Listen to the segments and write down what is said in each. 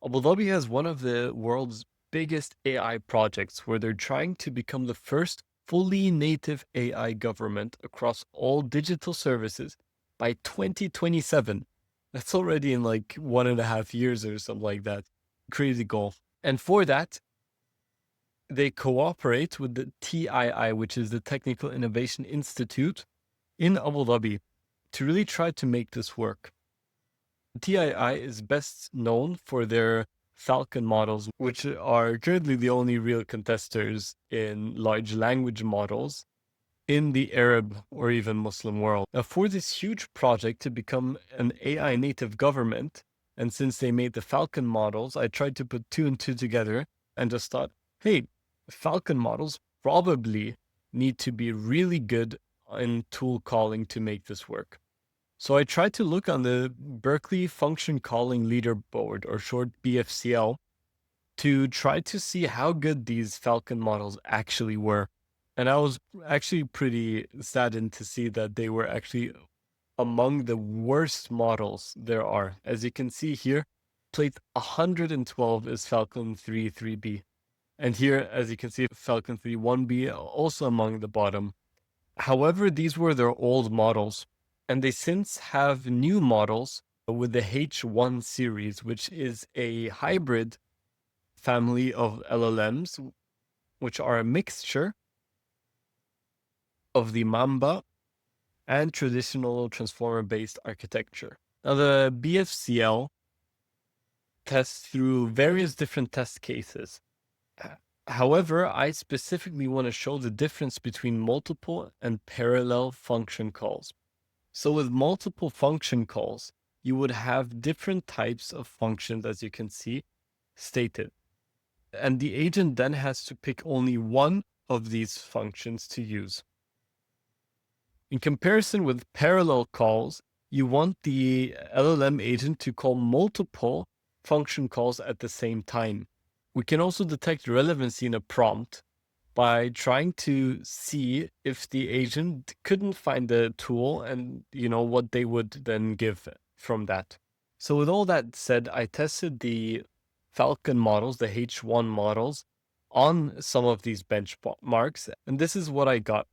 Abu Dhabi has one of the world's biggest AI projects where they're trying to become the first fully native AI government across all digital services by 2027. That's already in like 1.5 years or something like that. Crazy goal. And for that, they cooperate with the TII, which is the Technical Innovation Institute in Abu Dhabi, to really try to make this work. TII is best known for their Falcon models, which are currently the only real contesters in large language models in the Arab or even Muslim world. Now, for this huge project to become an AI native government, and since they made the Falcon models, I tried to put two and two together and just thought, hey, Falcon models probably need to be really good in tool calling to make this work. So I tried to look on the Berkeley Function Calling Leaderboard, or short BFCL, to try to see how good these Falcon models actually were. And I was actually pretty saddened to see that they were actually among the worst models there are. As you can see here, plate 112 is Falcon 3 3B. And here, as you can see, Falcon 3 1B also among the bottom. However, these were their old models. And they since have new models with the H1 series, which is a hybrid family of LLMs, which are a mixture of the Mamba and traditional transformer-based architecture. Now, the BFCL tests through various different test cases. However, I specifically want to show the difference between multiple and parallel function calls. So with multiple function calls, you would have different types of functions, as you can see, stated. And the agent then has to pick only one of these functions to use. In comparison with parallel calls, you want the LLM agent to call multiple function calls at the same time. We can also detect relevancy in a prompt by trying to see if the agent couldn't find the tool and, what they would then give from that. So with all that said, I tested the Falcon models, the H1 models, on some of these benchmarks, and this is what I got.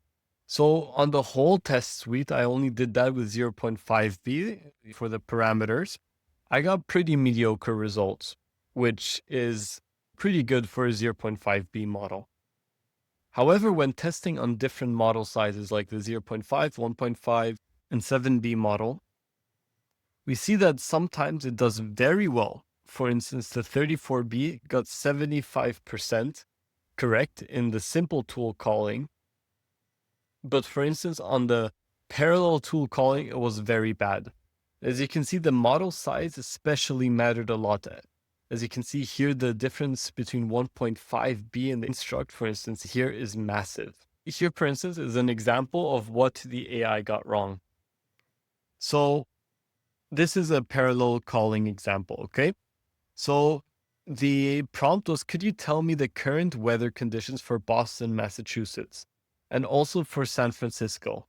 So on the whole test suite, I only did that with 0.5B for the parameters. I got pretty mediocre results, which is pretty good for a 0.5B model. However, when testing on different model sizes like the 0.5, 1.5, and 7B model, we see that sometimes it does very well. For instance, the 34B got 75% correct in the simple tool calling. But for instance, on the parallel tool calling, it was very bad. As you can see, the model size especially mattered a lot. As you can see here, the difference between 1.5B and the instruct, for instance, here is massive. Here, for instance, is an example of what the AI got wrong. So this is a parallel calling example, okay? So the prompt was, could you tell me the current weather conditions for Boston, Massachusetts, and also for San Francisco?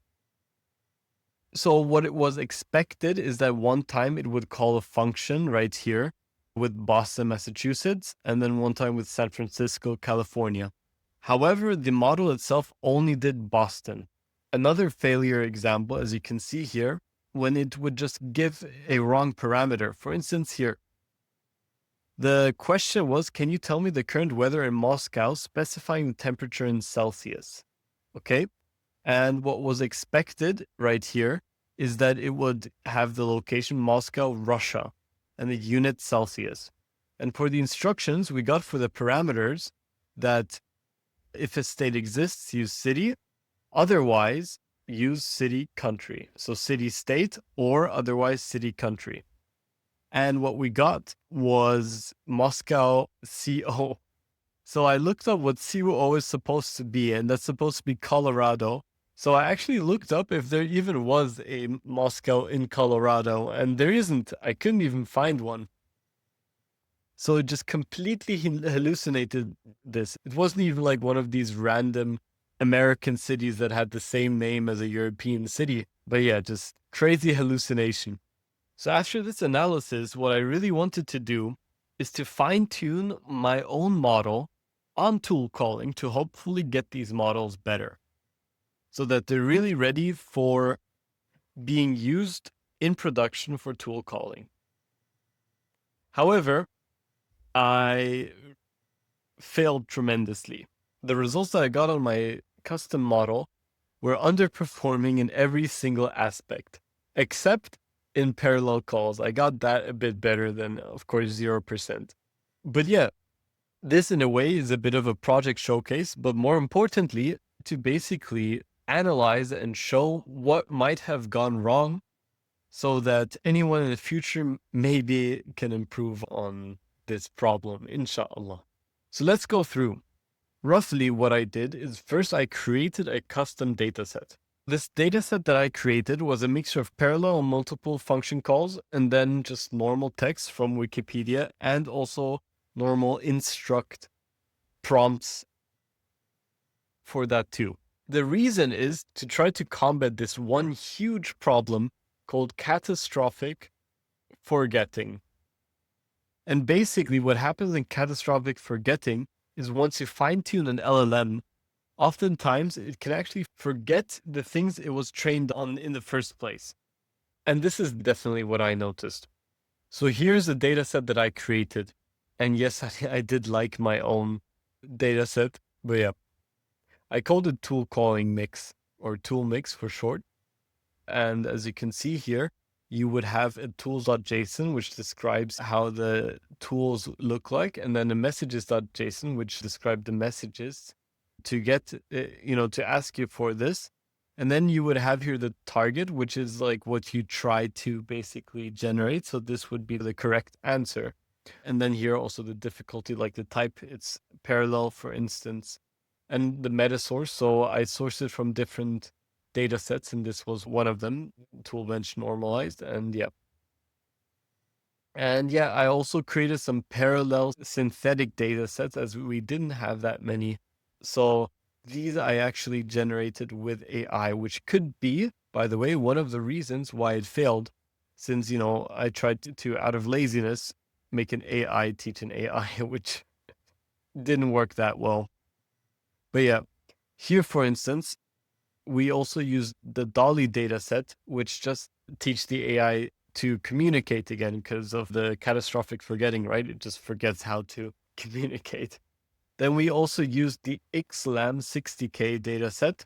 So what it was expected is that one time it would call a function right here with Boston, Massachusetts, and then one time with San Francisco, California. However, the model itself only did Boston. Another failure example, as you can see here, when it would just give a wrong parameter. For instance, here, the question was, can you tell me the current weather in Moscow, specifying the temperature in Celsius? Okay. And what was expected right here is that it would have the location Moscow, Russia, and the unit Celsius. And for the instructions, we got for the parameters that if a state exists, use city, otherwise use city country. So city state or otherwise city country. And what we got was Moscow CO. So I looked up what CO is supposed to be, and that's supposed to be Colorado. So I actually looked up if there even was a Moscow in Colorado, and there isn't. I couldn't even find one. So it just completely hallucinated this. It wasn't even like one of these random American cities that had the same name as a European city. But yeah, just crazy hallucination. So after this analysis, what I really wanted to do is to fine tune my own model on tool calling to hopefully get these models better so that they're really ready for being used in production for tool calling. However, I failed tremendously. The results that I got on my custom model were underperforming in every single aspect, except in parallel calls. I got that a bit better than, of course, 0%. But yeah, this in a way is a bit of a project showcase, but more importantly, to basically analyze and show what might have gone wrong so that anyone in the future maybe can improve on this problem, inshallah. So let's go through. Roughly what I did is first I created a custom dataset. This dataset that I created was a mixture of parallel and multiple function calls and then just normal text from Wikipedia and also normal instruct prompts for that too. The reason is to try to combat this one huge problem called catastrophic forgetting. And basically what happens in catastrophic forgetting is once you fine tune an LLM, oftentimes it can actually forget the things it was trained on in the first place. And this is definitely what I noticed. So here's a data set that I created. And yes, I did like my own data set, but yeah, I called it tool calling mix or tool mix for short. And as you can see here, you would have a tools.json, which describes how the tools look like, and then a messages.json, which describe the messages to get, to ask you for this. And then you would have here the target, which is like what you try to basically generate. So this would be the correct answer. And then here also the difficulty, like the type, it's parallel, for instance, and the meta source. So I sourced it from different data sets, and this was one of them, toolbench normalized. And yeah. And yeah, I also created some parallel synthetic data sets as we didn't have that many. So these I actually generated with AI, which could be, by the way, one of the reasons why it failed, since, I tried to out of laziness, make an AI teach an AI, which didn't work that well. But yeah, here, for instance, we also use the Dolly data set, which just teach the AI to communicate again because of the catastrophic forgetting, right? It just forgets how to communicate. Then we also used the XLAM 60K data set,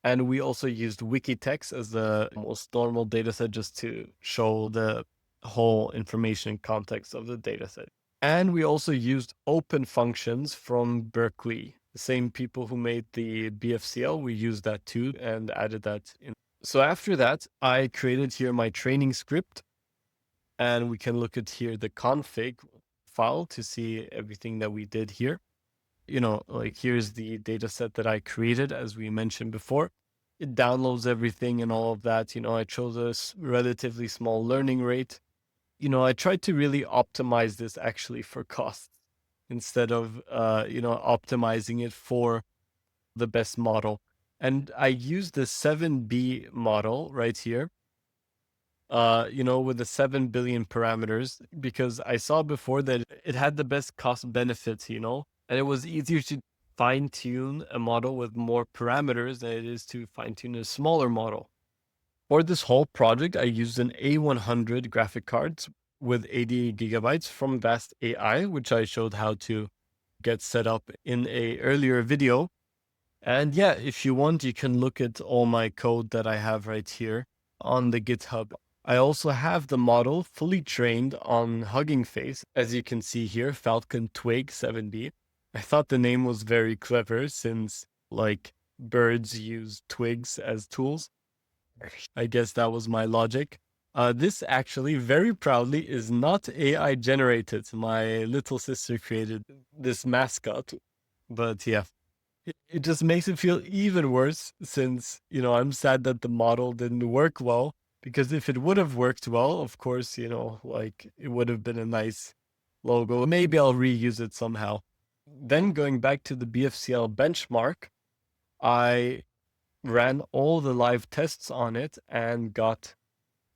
and we also used Wikitext as the most normal data set just to show the whole information and context of the data set. And we also used open functions from Berkeley. The same people who made the BFCL, we used that too and added that in. So after that, I created here my training script, and we can look at here the config file to see everything that we did here. Like here's the data set that I created, as we mentioned before. It downloads everything and all of that. I chose a relatively small learning rate. I tried to really optimize this actually for costs instead of, optimizing it for the best model. And I used the 7B model right here, with the 7 billion parameters, because I saw before that it had the best cost benefits, and it was easier to fine tune a model with more parameters than it is to fine tune a smaller model. For this whole project, I used an A100 graphic cards with 80 gigabytes from Vast AI, which I showed how to get set up in a earlier video. And yeah, if you want, you can look at all my code that I have right here on the GitHub. I also have the model fully trained on Hugging Face, as you can see here, Falcon Twig 7B. I thought the name was very clever since, like, birds use twigs as tools. I guess that was my logic. This actually, very proudly, is not AI generated. My little sister created this mascot. But yeah, it just makes it feel even worse since, I'm sad that the model didn't work well. Because if it would have worked well, of course, like it would have been a nice logo. Maybe I'll reuse it somehow. Then going back to the BFCL benchmark, I ran all the live tests on it and got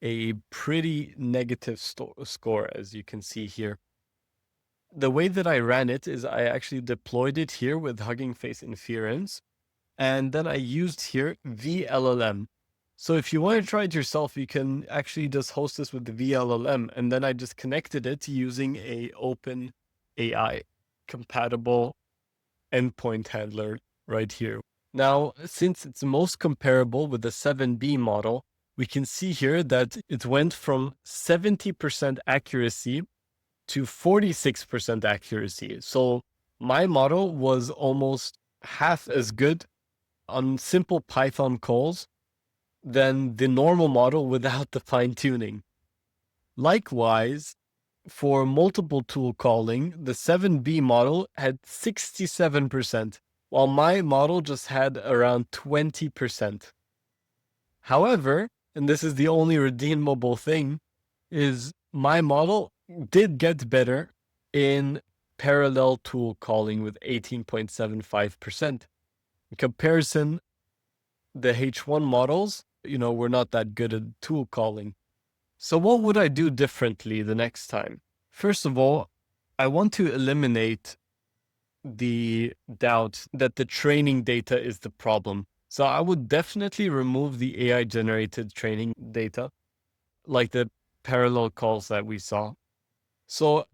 a pretty negative score, as you can see here. the way that I ran it is I actually deployed it here with Hugging Face inference. And then I used here VLLM. So if you want to try it yourself, you can actually just host this with the VLLM. And then I just connected it using a open AI compatible endpoint handler right here. Now, since it's most comparable with the 7B model, we can see here that it went from 70% accuracy to 46% accuracy. So my model was almost half as good on simple Python calls than the normal model without the fine tuning. Likewise, for multiple tool calling, the 7B model had 67%, while my model just had around 20%. However, and this is the only redeemable thing, is my model did get better in parallel tool calling with 18.75%. In comparison, the H1 models, were not that good at tool calling. So what would I do differently the next time? First of all, I want to eliminate the doubt that the training data is the problem. So I would definitely remove the AI generated training data, like the parallel calls that we saw. So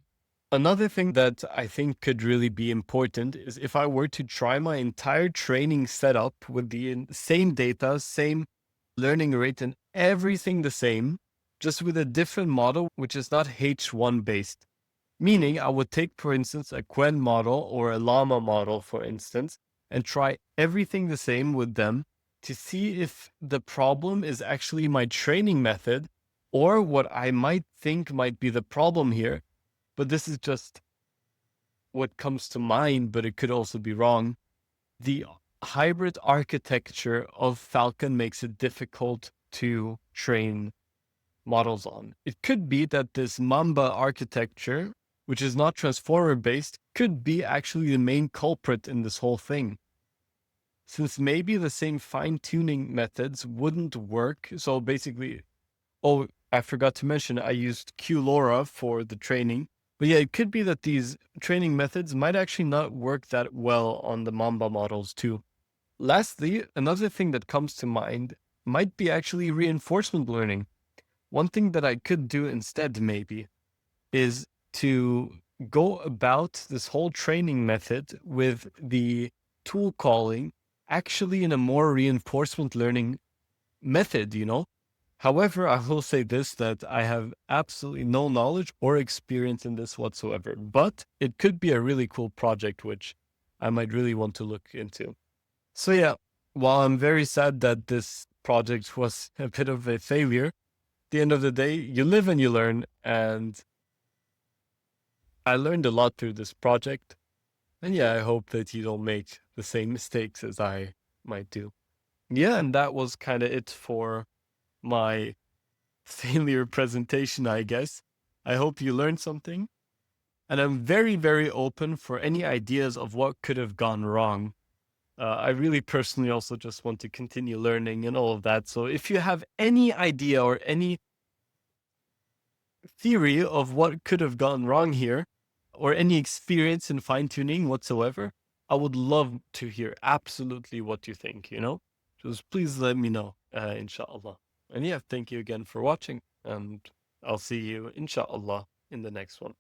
another thing that I think could really be important is if I were to try my entire training setup with the same data, same learning rate, and everything the same, just with a different model, which is not H1 based. Meaning I would take, for instance, a Quen model or a Llama model, for instance, and try everything the same with them to see if the problem is actually my training method or what I might think might be the problem here. But this is just what comes to mind, but it could also be wrong. The hybrid architecture of Falcon makes it difficult to train models on. It could be that this Mamba architecture, which is not transformer based, could be actually the main culprit in this whole thing. Since maybe the same fine tuning methods wouldn't work. So basically, I forgot to mention, I used LoRA for the training. But yeah, it could be that these training methods might actually not work that well on the Mamba models too. Lastly, another thing that comes to mind might be actually reinforcement learning. One thing that I could do instead maybe is to go about this whole training method with the tool calling actually in a more reinforcement learning method, However, I will say this, that I have absolutely no knowledge or experience in this whatsoever, but it could be a really cool project, which I might really want to look into. So yeah, while I'm very sad that this project was a bit of a failure, at the end of the day, you live and you learn, and I learned a lot through this project. And yeah, I hope that you don't make the same mistakes as I might do. Yeah, and that was kind of it for my failure presentation, I guess. I hope you learned something. And I'm very, very open for any ideas of what could have gone wrong. I really personally also just want to continue learning and all of that. So if you have any idea or any theory of what could have gone wrong here, or any experience in fine tuning whatsoever, I would love to hear absolutely what you think, Just please let me know, inshallah. And yeah, thank you again for watching, and I'll see you, inshallah, in the next one.